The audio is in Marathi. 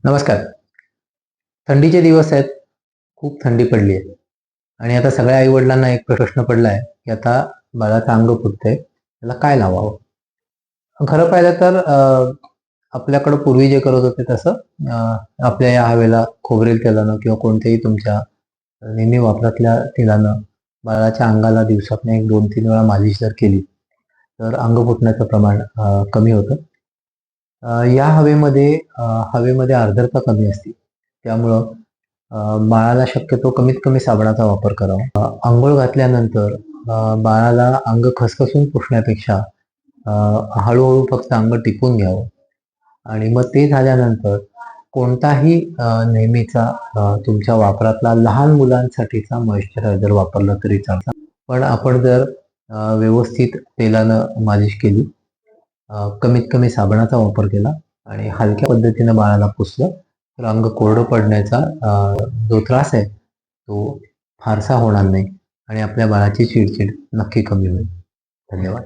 नमस्कार. थंडीचे दिवस आहेत. खूप थंडी पडली आहे आणि आता सगळ्या आई-वडिलांना एक प्रश्न पडला आहे, की आता बाळाचं अंग फुटतंय, त्याला काय लावावं? खरं पाहिलं तर आपल्याकडं पूर्वी जे करत होते तसं आपल्या या हवेला खोबरेल तेलानं किंवा कोणत्याही तुमच्या नेहमी वापरातल्या तेलानं बाळाच्या अंगाला दिवसातून 1-2-3 वेळा मालिश जर केली, तर अंग फुटण्याचं प्रमाण कमी होतं. या हवेमध्ये आर्द्रता कमी असते. त्यामुळं बाळाला शक्यतो कमीत कमी साबणाचा वापर करावा. अंघोळ घातल्यानंतर बाळाला अंग खसखसून पुसण्यापेक्षा अ, हळू-हळू फक्त अंग टिपून घ्यावं आणि मग ते झाल्यानंतर कोणताही नेहमीचा तुमच्या वापरातला लहान मुलांसाठीचा मॉइश्चरायझर वापरला तरी चालतं. पण आपण जर व्यवस्थित तेलानं मालिश केली, कमीत कमी साबणाचा वापर केला आणि हलक्या पद्धतीनं बाळाला पुसलं, तर अंग कोरडं पडण्याचा जो त्रास आहे, तो फारसा होणार नाही आणि आपल्या बाळाची चिडचिड नक्की कमी होईल. धन्यवाद.